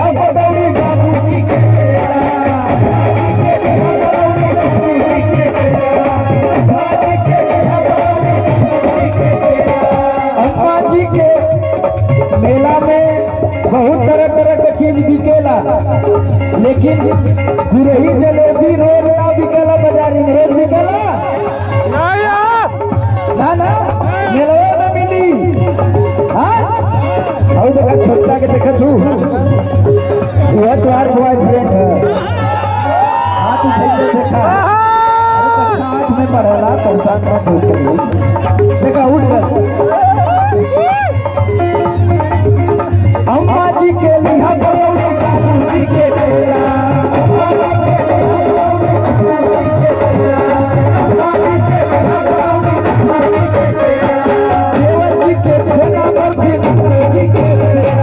लिया बदौड़ी बाबूजी के अम्मा जी के मेला में बहुत तरह तरह का चीज बिकेला, लेकिन गुरही जलेबी रोज ना बिकेला, बाजारी में रोज बिकेला ना ना मेलवा में मिली। हाँ देखा छोटा के देखा तू वह तुम्हार बॉयफ्रेंड है, हाथ उठाइए देखा कक्षा 8 में पढ़ेला परेशान मत हो देखा उठ गया। अम्मा जी के लिहा बदौड़ी बाबूजी के तेरा देवर जी के छेना बर्फी जी के तेरा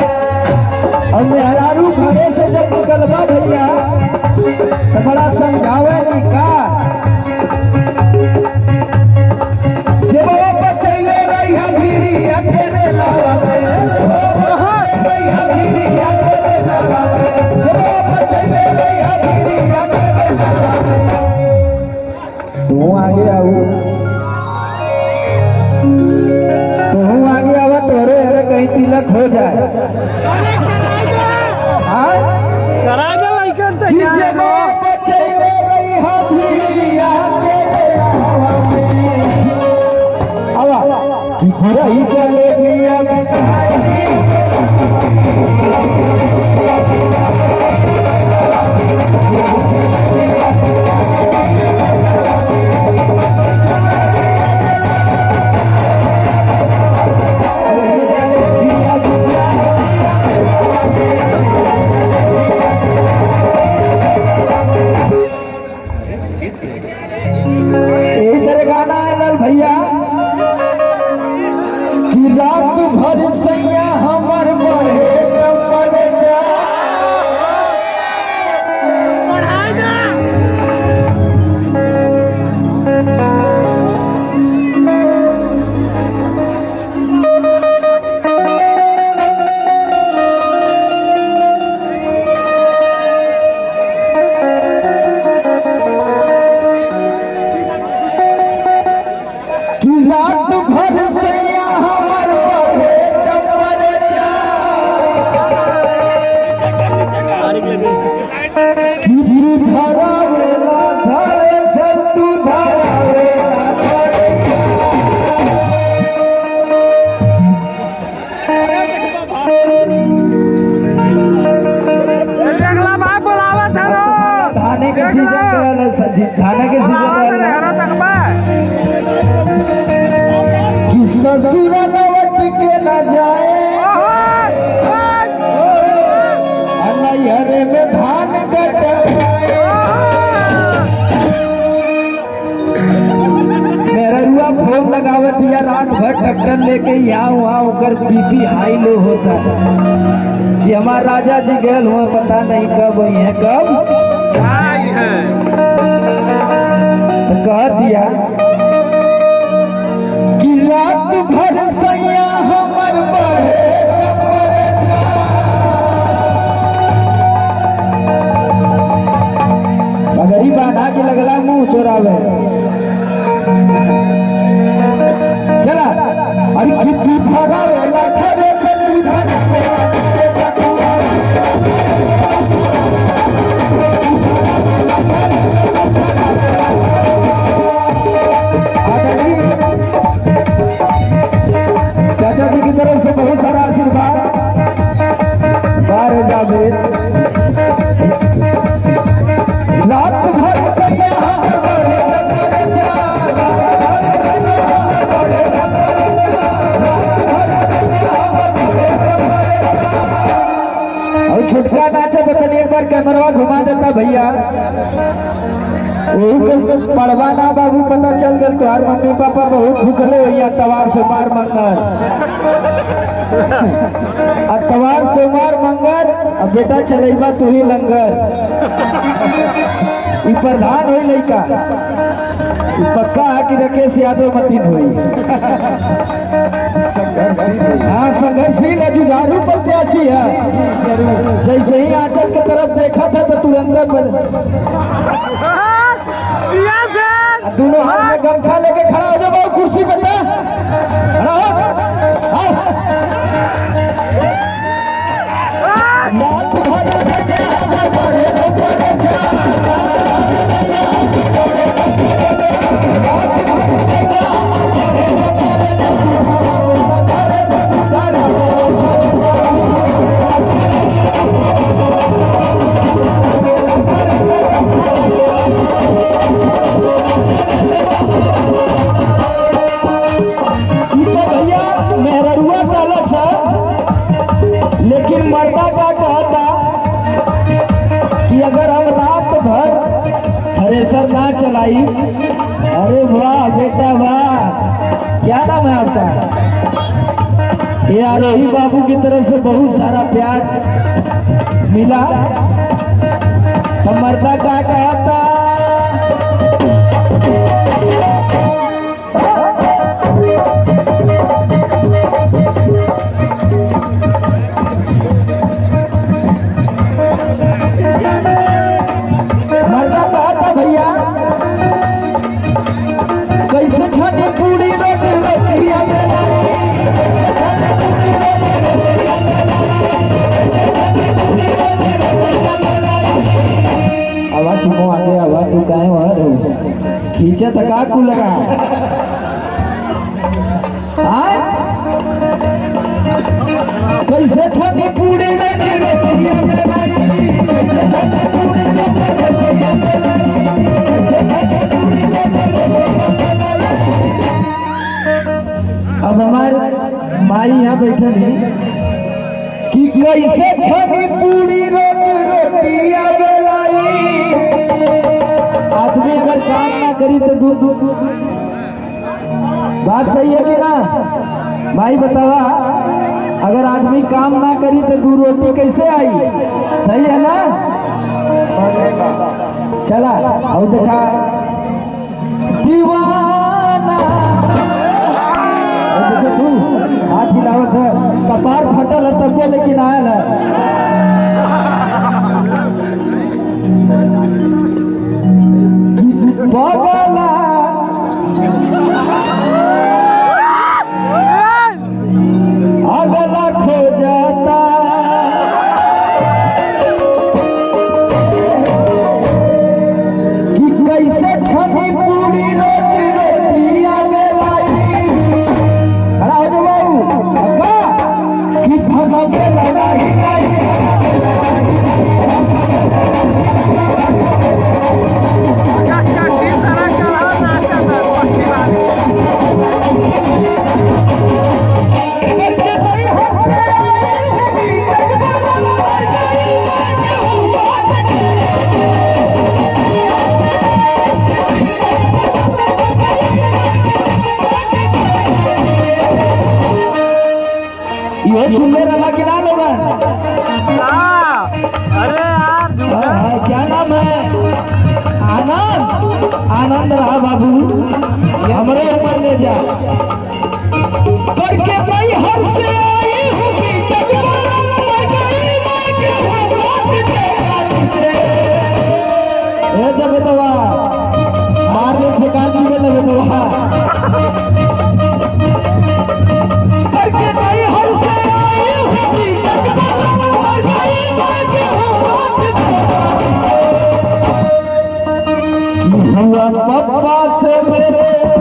हमने हजारू घरे से जब निकलवा भैया तो बड़ा समझावे नहीं का आगे आवा तोरे अरे कहीं तिलक हो जाए भैया कि रात भर सैया हमर बढ़े थाने के सीजन कि ससुर लौट के न जाए नैहरे में धान कटवाए। मेरा रुआ फोन लगावत या रात भर ट्रैक्टर लेके यहाँ वहाँ होकर बीपी हाई लो होता कि हमारा राजा जी गए हुआ पता नहीं कब वही है कब कह दिया कि रात भर सैया हमर बढ़े मगर ही बांधा के लगला मुंह चोरावे चला अरे कितनी भागावे लाखरे से चाचा जी की तरफ से बहुत सारा आशीर्वाद बारे जावे रात भर सैया और छुटका नाचा तो एक बार कैमरा घुमा देता भैया पढ़वा ना बाबू पता चल तुम्हार मम्मी पापा बहुत भूखले हो तवार से मार मंगल अतवार सोमवार मंगर अब बेटा चलेबा तू ही लंगर। ई प्रधान होई लइका ई पक्का आके राकेश यादव मतीन होई। हाँ संघर्षशील है, जुझारू प्रत्याशी है। जैसे ही आंचल की तरफ देखा था तो तुरंत दोनों हाथ में गमछा लेके खड़ा हो जाओ कुर्सी पे खड़ा हो। लेकिन मर्दा का कहता कि अगर हम रात भर थ्रेसर ना चलाई। अरे वाह बेटा वाह, क्या नाम है आपका? ये आरोही बाबू की तरफ से बहुत सारा प्यार मिला। तो मर्दा का कहता भैया कैसे छनी पूरी रोटिया आवाज सुनो आगे आवाज तू काहे और खींचा तका कु लगा कैसे छनी पूरी अब हमारे माई यहाँ बैठल है कि कैसे छनी पूरी रोटिया बेलाई। आदमी अगर काम ना करी तो दूध बात सही है कि ना भाई बतावा? अगर आदमी काम ना करी तो दो रोटी कैसे आई? सही है ना? चला और देखा दीवाना तू हाथ हिलावत है, कपार फटल है तब वो लेकिन आयल है। बगला अगला खो जाता कि कैसे छनी पूरी रोटिया बेलाई। खड़ा हो जाओ अक्का कि भगा बेलाई। ये सुंदर अला के ना लोगन? अरे यार क्या नाम है? आनंद। आनंद रहा बाबू हमरे ऊपर ले जा करके नहीं हर से आई हूँ जब दवा मारने फेंकानी में लगे दवा करके नहीं हर से हुआ पप्पा से मेरे